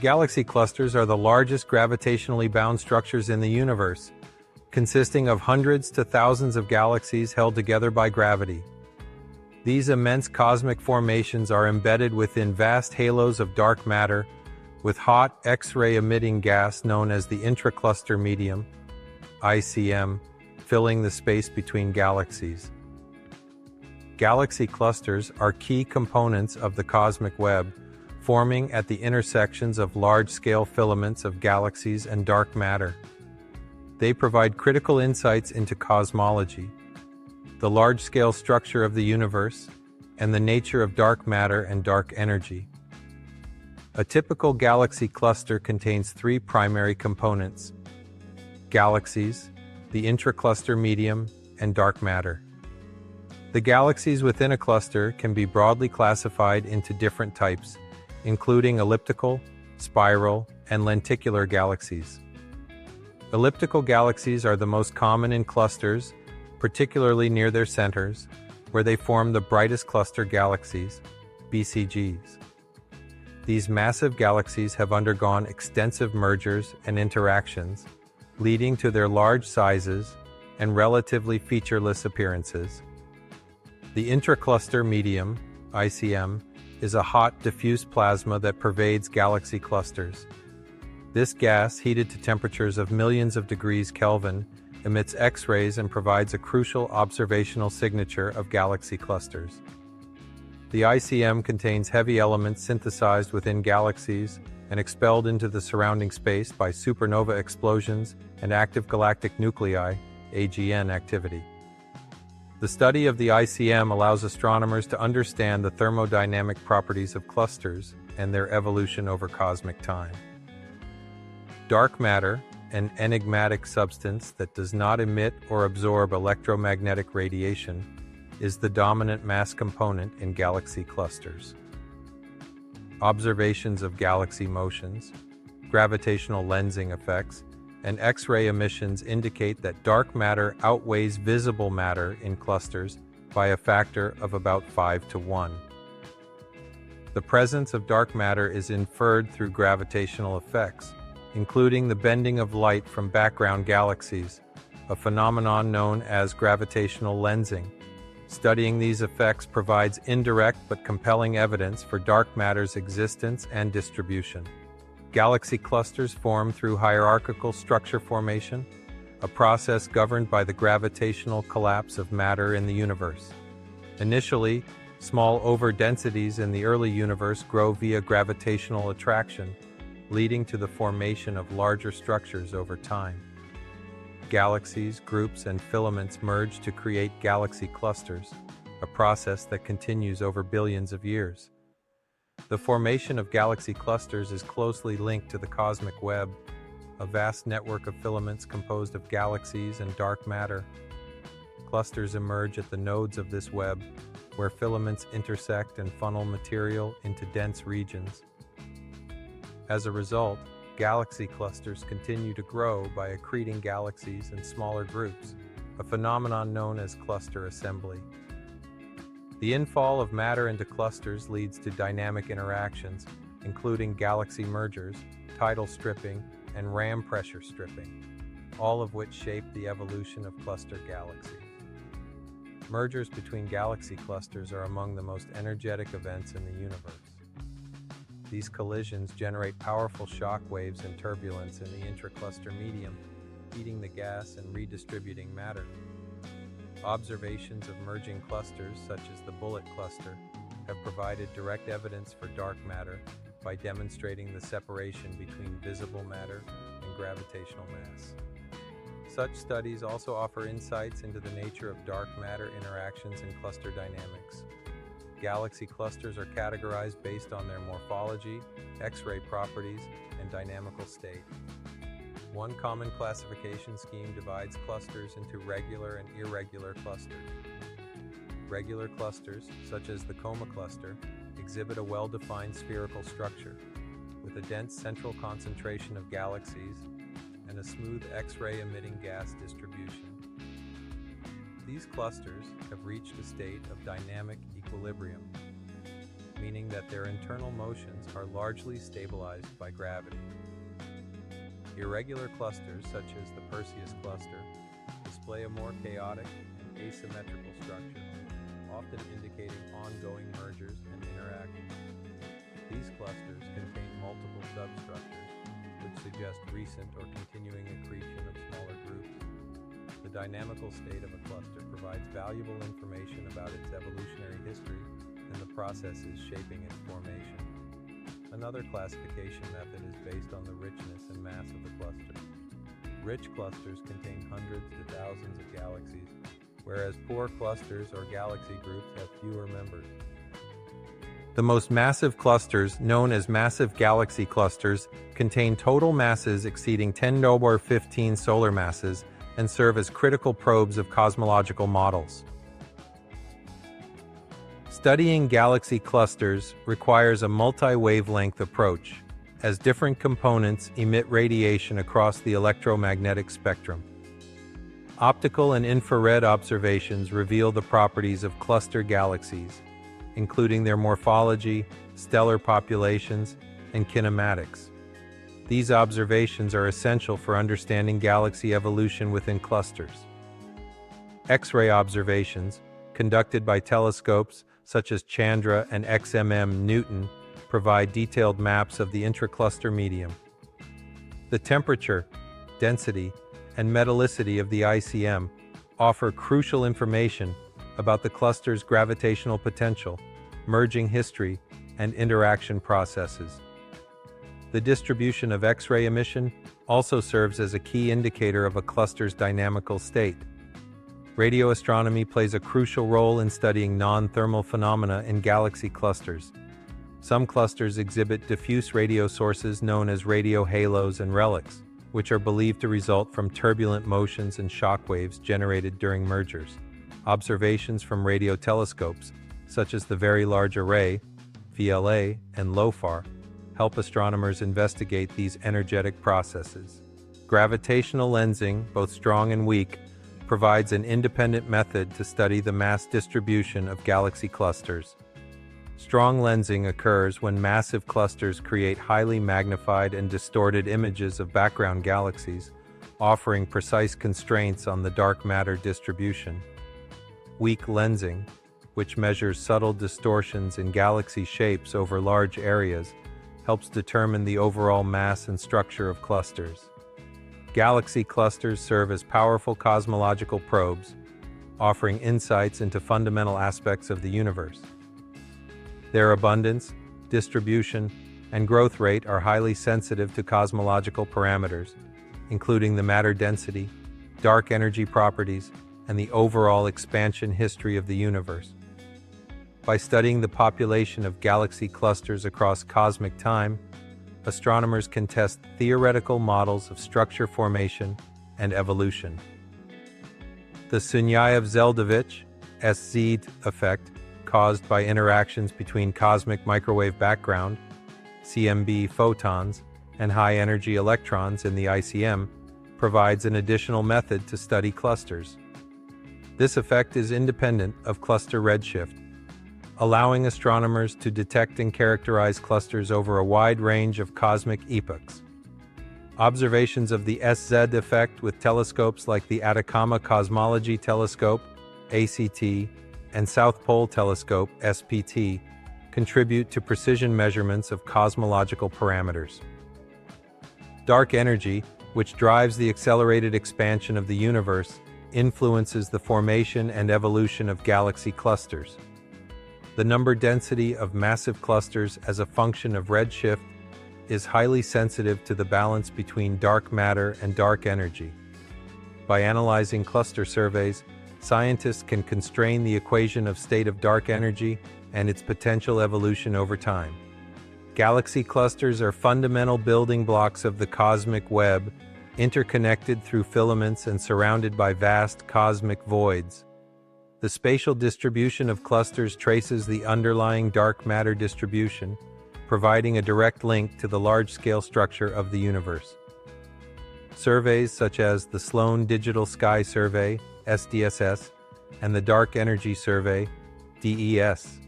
Galaxy clusters are the largest gravitationally bound structures in the universe, consisting of hundreds to thousands of galaxies held together by gravity. These immense cosmic formations are embedded within vast halos of dark matter, with hot X-ray-emitting gas known as the intracluster medium, ICM, filling the space between galaxies. Galaxy clusters are key components of the cosmic web, forming at the intersections of large-scale filaments of galaxies and dark matter. They provide critical insights into cosmology, the large-scale structure of the universe, and the nature of dark matter and dark energy. A typical galaxy cluster contains three primary components: galaxies, the intracluster medium, and dark matter. The galaxies within a cluster can be broadly classified into different types, including elliptical, spiral, and lenticular galaxies. Elliptical galaxies are the most common in clusters, particularly near their centers, where they form the brightest cluster galaxies, BCGs. These massive galaxies have undergone extensive mergers and interactions, leading to their large sizes and relatively featureless appearances. The intracluster medium, ICM, is a hot, diffuse plasma that pervades galaxy clusters. This gas, heated to temperatures of millions of degrees Kelvin, emits X-rays and provides a crucial observational signature of galaxy clusters. The ICM contains heavy elements synthesized within galaxies and expelled into the surrounding space by supernova explosions and active galactic nuclei, AGN activity. The study of the ICM allows astronomers to understand the thermodynamic properties of clusters and their evolution over cosmic time. Dark matter, an enigmatic substance that does not emit or absorb electromagnetic radiation, is the dominant mass component in galaxy clusters. Observations of galaxy motions, gravitational lensing effects, and X-ray emissions indicate that dark matter outweighs visible matter in clusters by a factor of about 5 to 1. The presence of dark matter is inferred through gravitational effects, including the bending of light from background galaxies, a phenomenon known as gravitational lensing. Studying these effects provides indirect but compelling evidence for dark matter's existence and distribution. Galaxy clusters form through hierarchical structure formation, a process governed by the gravitational collapse of matter in the universe. Initially, small overdensities in the early universe grow via gravitational attraction, leading to the formation of larger structures over time. Galaxies, groups, and filaments merge to create galaxy clusters, a process that continues over billions of years. The formation of galaxy clusters is closely linked to the cosmic web, a vast network of filaments composed of galaxies and dark matter. Clusters emerge at the nodes of this web, where filaments intersect and funnel material into dense regions. As a result, galaxy clusters continue to grow by accreting galaxies in smaller groups, a phenomenon known as cluster assembly. The infall of matter into clusters leads to dynamic interactions, including galaxy mergers, tidal stripping, and ram pressure stripping, all of which shape the evolution of cluster galaxies. Mergers between galaxy clusters are among the most energetic events in the universe. These collisions generate powerful shock waves and turbulence in the intracluster medium, heating the gas and redistributing matter. Observations of merging clusters, such as the bullet cluster, have provided direct evidence for dark matter by demonstrating the separation between visible matter and gravitational mass. Such studies also offer insights into the nature of dark matter interactions and cluster dynamics. Galaxy clusters are categorized based on their morphology, X-ray properties, and dynamical state. One common classification scheme divides clusters into regular and irregular clusters. Regular clusters, such as the Coma cluster, exhibit a well-defined spherical structure, with a dense central concentration of galaxies and a smooth X-ray-emitting gas distribution. These clusters have reached a state of dynamic equilibrium, meaning that their internal motions are largely stabilized by gravity. Irregular clusters, such as the Perseus cluster, display a more chaotic and asymmetrical structure, often indicating ongoing mergers and interactions. These clusters contain multiple substructures, which suggest recent or continuing accretion of smaller groups. The dynamical state of a cluster provides valuable information about its evolutionary history and the processes shaping its formation. Another classification method is based on the richness and mass of the cluster. Rich clusters contain hundreds to thousands of galaxies, whereas poor clusters or galaxy groups have fewer members. The most massive clusters, known as massive galaxy clusters, contain total masses exceeding 10^15 solar masses and serve as critical probes of cosmological models. Studying galaxy clusters requires a multi-wavelength approach, as different components emit radiation across the electromagnetic spectrum. Optical and infrared observations reveal the properties of cluster galaxies, including their morphology, stellar populations, and kinematics. These observations are essential for understanding galaxy evolution within clusters. X-ray observations, conducted by telescopes such as Chandra and XMM Newton, provide detailed maps of the intracluster medium. The temperature, density, and metallicity of the ICM offer crucial information about the cluster's gravitational potential, merging history, and interaction processes. The distribution of X-ray emission also serves as a key indicator of a cluster's dynamical state. Radio astronomy plays a crucial role in studying non-thermal phenomena in galaxy clusters. Some clusters exhibit diffuse radio sources known as radio halos and relics, which are believed to result from turbulent motions and shock waves generated during mergers. Observations from radio telescopes, such as the Very Large Array, VLA, and LOFAR, help astronomers investigate these energetic processes. Gravitational lensing, both strong and weak, provides an independent method to study the mass distribution of galaxy clusters. Strong lensing occurs when massive clusters create highly magnified and distorted images of background galaxies, offering precise constraints on the dark matter distribution. Weak lensing, which measures subtle distortions in galaxy shapes over large areas, helps determine the overall mass and structure of clusters. Galaxy clusters serve as powerful cosmological probes, offering insights into fundamental aspects of the universe. Their abundance, distribution, and growth rate are highly sensitive to cosmological parameters, including the matter density, dark energy properties, and the overall expansion history of the universe. By studying the population of galaxy clusters across cosmic time, astronomers can test theoretical models of structure formation and evolution. The Sunyaev-Zel'dovich (SZ) effect, caused by interactions between cosmic microwave background, CMB photons, and high-energy electrons in the ICM, provides an additional method to study clusters. This effect is independent of cluster redshift, allowing astronomers to detect and characterize clusters over a wide range of cosmic epochs. Observations of the SZ effect with telescopes like the Atacama Cosmology Telescope, ACT, and South Pole Telescope, SPT, contribute to precision measurements of cosmological parameters. Dark energy, which drives the accelerated expansion of the universe, influences the formation and evolution of galaxy clusters. The number density of massive clusters as a function of redshift is highly sensitive to the balance between dark matter and dark energy. By analyzing cluster surveys, scientists can constrain the equation of state of dark energy and its potential evolution over time. Galaxy clusters are fundamental building blocks of the cosmic web, interconnected through filaments and surrounded by vast cosmic voids. The spatial distribution of clusters traces the underlying dark matter distribution, providing a direct link to the large-scale structure of the universe. Surveys such as the Sloan Digital Sky Survey, SDSS, and the Dark Energy Survey, DES,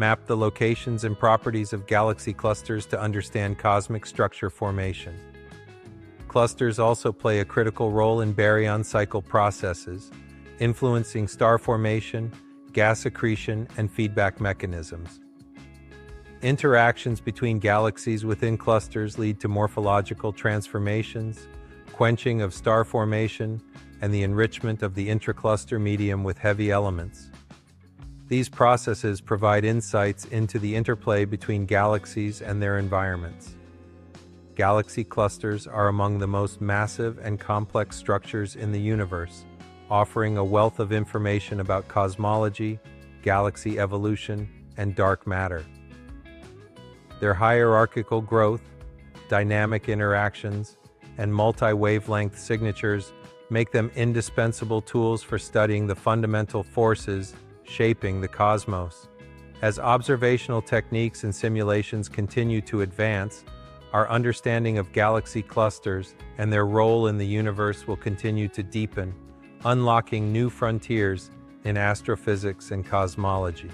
map the locations and properties of galaxy clusters to understand cosmic structure formation. Clusters also play a critical role in baryon cycle processes, influencing star formation, gas accretion, and feedback mechanisms. Interactions between galaxies within clusters lead to morphological transformations, quenching of star formation, and the enrichment of the intracluster medium with heavy elements. These processes provide insights into the interplay between galaxies and their environments. Galaxy clusters are among the most massive and complex structures in the universe, offering a wealth of information about cosmology, galaxy evolution, and dark matter. Their hierarchical growth, dynamic interactions, and multi-wavelength signatures make them indispensable tools for studying the fundamental forces shaping the cosmos. As observational techniques and simulations continue to advance, our understanding of galaxy clusters and their role in the universe will continue to deepen, unlocking new frontiers in astrophysics and cosmology.